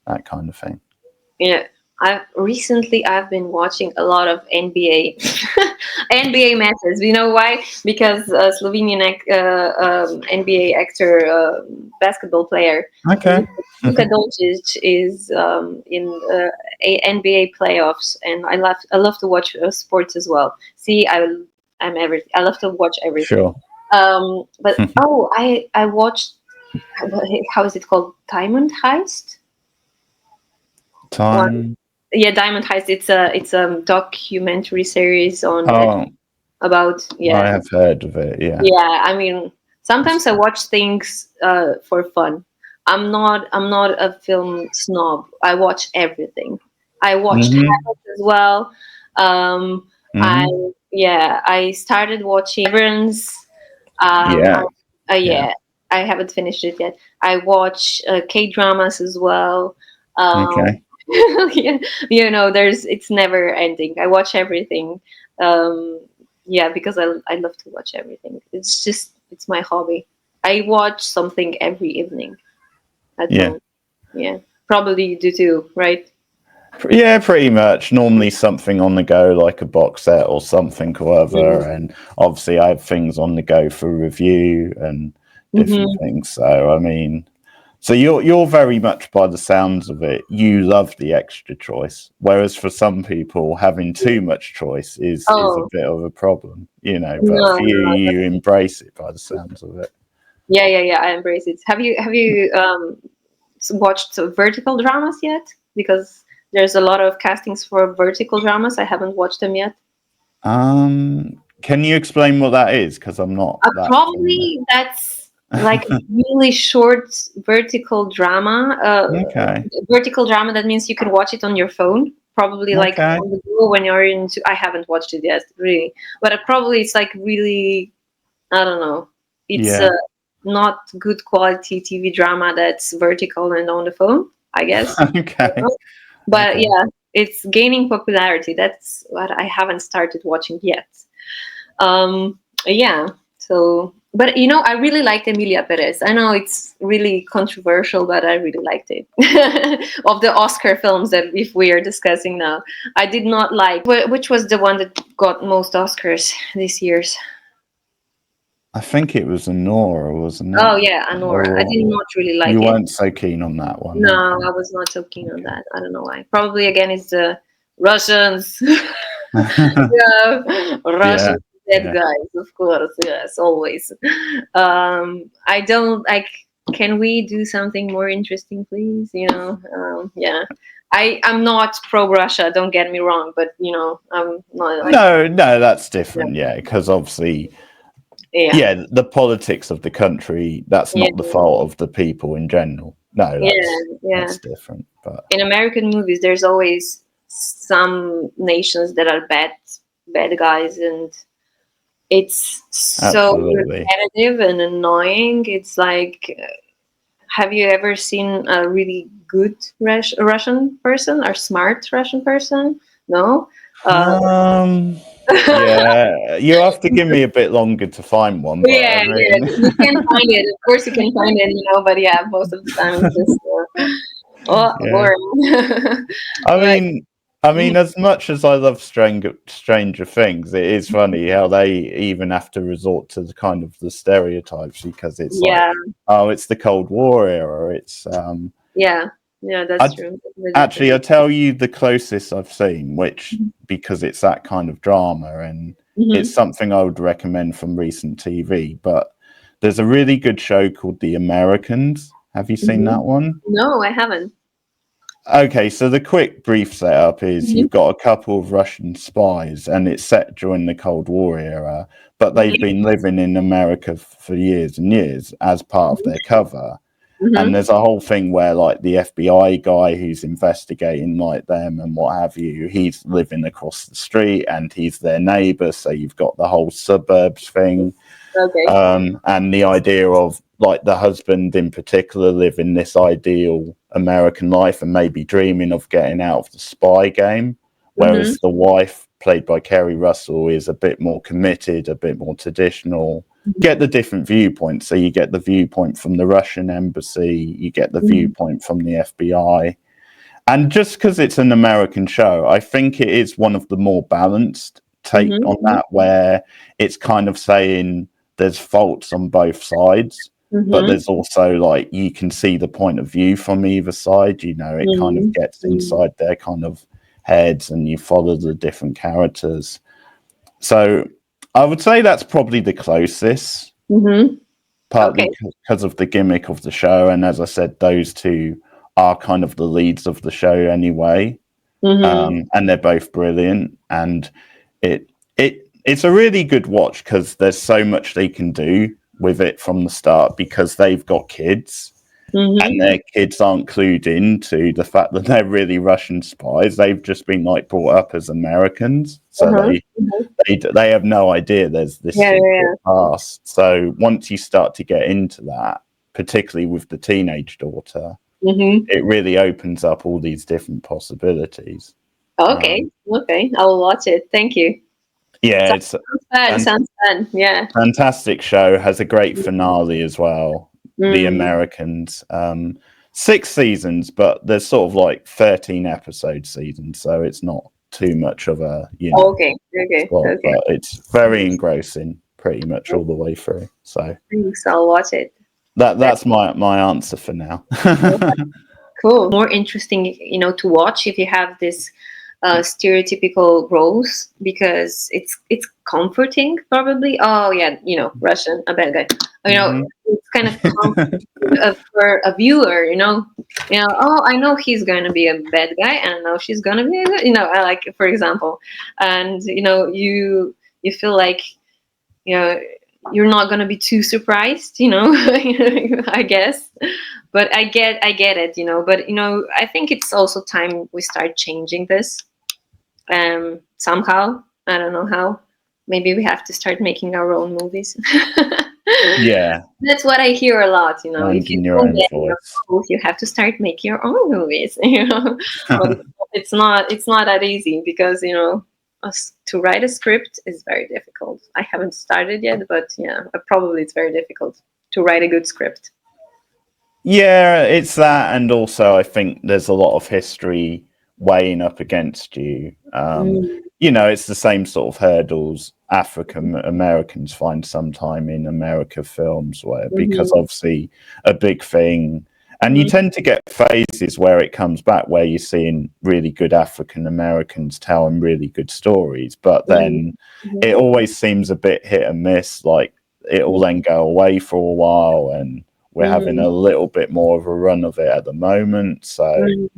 that kind of thing? Yeah, I've been watching a lot of NBA NBA matches. You know why? Because Slovenian NBA actor, basketball player Okay. Luka Doncic is in NBA playoffs, and I love to watch sports as well. See, I'm everything. I love to watch everything. Sure. But I watched, how is it called? Diamond Heist. One. Time. Yeah, Diamond Heist. It's a documentary series on Oh, about, I yeah. have heard of it. Yeah. Yeah, I mean, sometimes I watch things for fun. I'm not a film snob. I watch everything. I watched Hmm. Habit as well. Um, I Hmm. Yeah, I started watching Severance. Yeah. Yeah. Yeah, I haven't finished it yet. I watch K dramas as well. Um, Okay. Yeah, you know, it's never ending. I watch everything. Um, yeah, because I love to watch everything. It's my hobby. I watch something every evening at Yeah. home. Yeah, probably you do too, right? Yeah, pretty much. Normally something on the go, like a box set or something or other. And obviously I have things on the go for review and different Mm-hmm. things. So I mean, so you're very much, by the sounds of it, you love the extra choice. Whereas for some people, having too much choice is a Oh bit of a problem, you know. But no, for you, no. you embrace it by the sounds of it. Yeah, yeah, yeah. I embrace it. Have you watched vertical dramas yet? Because there's a lot of castings for vertical dramas. I haven't watched them yet. Can you explain what that is? Because I'm not that familiar. Probably that's like a really short vertical drama. Okay. Vertical drama, that means you can watch it on your phone. Probably like Okay. on the go when you're into. I haven't watched it yet, really, but probably it's like really. I don't know. It's Yeah. not good quality TV drama that's vertical and on the phone, I guess. Okay. But Okay. yeah, it's gaining popularity. That's what I haven't started watching yet. Yeah. So, but you know, I really liked Emilia Perez. I know it's really controversial, but I really liked it. Of the Oscar films that if we are discussing now, I did not like. Which was the one that got most Oscars this year's? I think it was Honora, wasn't it? Oh yeah, Anora. I did Or not really like you it. weren't so keen on that one, No, okay. I was not so keen on Okay. that. I don't know why. Probably again it's the Russians. Yeah, Yeah. Russian dead Yeah. guys, of course. Yes, always. I don't like. Can we do something more interesting, please? You know, yeah. I'm not pro Russia. Don't get me wrong, but you know, I'm not like. No, no, that's Yeah, different, yeah, because obviously, yeah, yeah, the politics of the country, that's yeah, not the fault of the people in general. No, yeah. Yeah. that's different. But In American movies, there's always some nations that are bad guys, and it's so absolutely. repetitive and annoying. It's like, have you ever seen a really good Russian person or smart Russian person? No. Uh, Um yeah, you have to give me a bit longer to find one, but I yeah, yeah, mean you can find it. Of course, you can find it, you know. But yeah, most of the time it's just oh, yeah. boring. I Like, mean, as much as I love Stranger Things, it is funny how they even have to resort to the kind of the stereotypes because it's like, yeah, oh, it's the Cold War era. It's yeah, yeah. That's I true. That's actually different. I'll tell you the closest I've seen, which because it's that kind of drama and it's Hmm. something I would recommend from recent TV. But there's a really good show called The Americans. Have you seen Hmm. that one? No, I haven't. Okay, so the quick brief setup is Hmm. you've got a couple of Russian spies, and it's set during the Cold War era, but they've Hmm. been living in America for years and years as part of their cover. And Hmm. there's a whole thing where, like, the FBI guy who's investigating, like, them and what have you, he's living across the street and he's their neighbor. So you've got the whole suburbs thing. Okay. And the idea of like the husband in particular living this ideal American life and maybe dreaming of getting out of the spy game, Hmm. whereas the wife, played by Kerry Russell, is a bit more committed, a bit more traditional. Get the different viewpoints. So you get the viewpoint from the Russian embassy, you get the Hmm. viewpoint from the FBI. And just because it's an American show, I think it is one of the more balanced take on Hmm. that, where it's kind of saying there's faults on both sides, but Hmm. there's also like you can see the point of view from either side. You know, it kind of Hmm. gets Hmm. inside their kind of heads, and you follow the different characters. So I would say that's probably the closest, Hmm. partly Okay. because of the gimmick of the show, and as I said, those two are kind of the leads of the show anyway, Hmm. and they're both brilliant. And it's a really good watch because there's so much they can do with it from the start because they've got kids and Hmm. their kids aren't clued into the fact that they're really Russian spies. They've just been like brought up as Americans, so Uh-huh. they have no idea there's this Yeah, secret yeah, past. So once you start to get into that, particularly with the teenage daughter, it really opens up all these different possibilities. Okay, okay, I will watch it. Thank you. Yeah, it's Sounds fun. Yeah. fantastic show. Has a great finale as well. The Americans, 6 seasons, but there's sort of like 13 episode seasons, so it's not too much of a Okay. slog, but it's very engrossing pretty much all the way through. So Thanks, I'll watch it. that's my answer for now. Cool. More interesting, to watch if you have this stereotypical roles, because it's comforting probably. Oh yeah, Russian, a bad guy. It's kind of comforting for a viewer. Oh, I know he's gonna be a bad guy, and I know she's gonna be a good. I like, for example, and you feel like you're not gonna be too surprised, I guess. But I get it, But I think it's also time we start changing this. Somehow, I don't know how. Maybe we have to start making our own movies. Yeah, that's what I hear a lot. If you your don't own get your voice. roles, you have to start making your own movies. But it's not that easy, because to write a script is very difficult. I haven't started yet, but yeah, probably it's very difficult to write a good script. Yeah, it's that, and also I think there's a lot of history weighing up against you. It's the same sort of hurdles African Americans find sometime in America films, where because obviously a big thing, and you tend to get phases where it comes back, where you're seeing really good African Americans telling really good stories, but then it always seems a bit hit and miss. Like it'll then go away for a while, and we're having a little bit more of a run of it at the moment. So,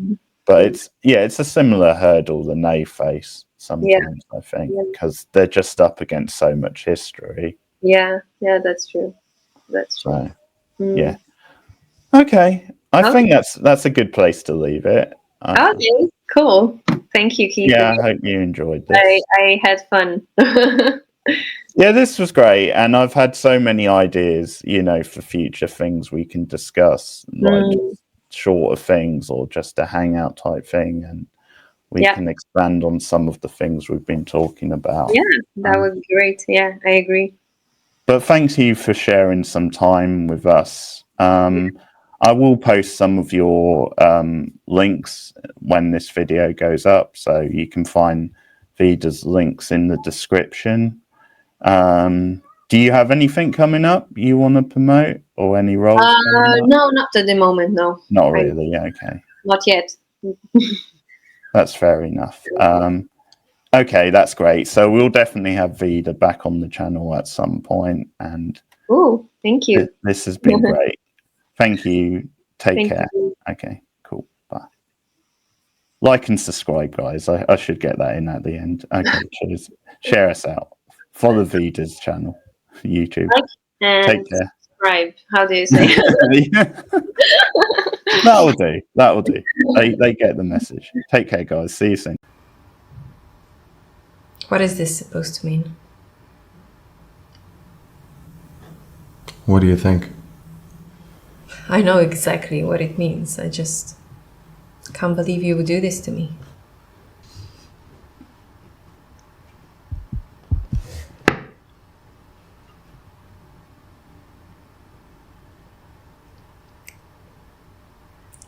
but it's a similar hurdle that they face sometimes, I think, because they're just up against so much history. Yeah, that's true. So, yeah. Okay, I think that's a good place to leave it. Okay, cool. Thank you, Keith. Yeah, I hope you enjoyed this. I had fun. Yeah, this was great, and I've had so many ideas, for future things we can discuss, like shorter things or just a hangout type thing, and we can expand on some of the things we've been talking about. Yeah, that would be great. Yeah, I agree. But thank you for sharing some time with us. I will post some of your links when this video goes up, so you can find Vida's links in the description. Do you have anything coming up you want to promote, or any roles? No, not at the moment. No, not really. Okay, not yet. That's fair enough. Okay, that's great. So we'll definitely have Vida back on the channel at some point. And thank you. This has been great. Thank you. Take care. You. Okay, cool. Bye. Like and subscribe, guys. I should get that in at the end. Okay, cheers. Share us out. Follow Vida's channel, YouTube. Like and take care. Subscribe. How do you say? That'll do. They get the message. Take care, guys. See you soon. What is this supposed to mean? What do you think? I know exactly what it means. I just can't believe you would do this to me.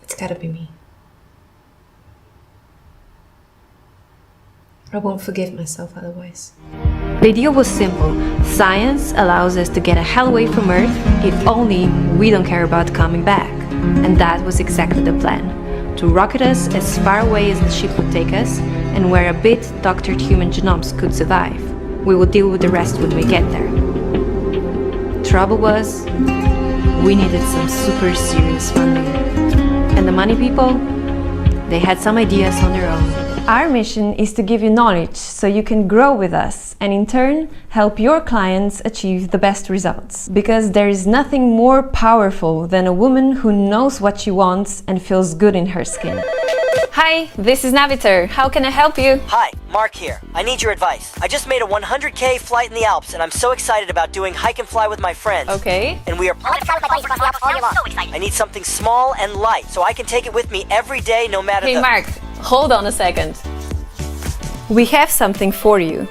It's gotta be me. I won't forgive myself otherwise. The idea was simple. Science allows us to get a hell away from Earth if only we don't care about coming back. And that was exactly the plan. To rocket us as far away as the ship would take us, and where a bit doctored human genomes could survive. We will deal with the rest when we get there. Trouble was, we needed some super serious funding. And the money people, they had some ideas on their own. Our mission is to give you knowledge so you can grow with us and in turn help your clients achieve the best results. Because there is nothing more powerful than a woman who knows what she wants and feels good in her skin. Hi, this is Navitor. How can I help you? Hi, Mark here. I need your advice. I just made a 100K flight in the Alps, and I'm so excited about doing hike and fly with my friends. Okay. And we are... I need something small and light, so I can take it with me every day, no matter Hey, Mark, hold on a second. We have something for you.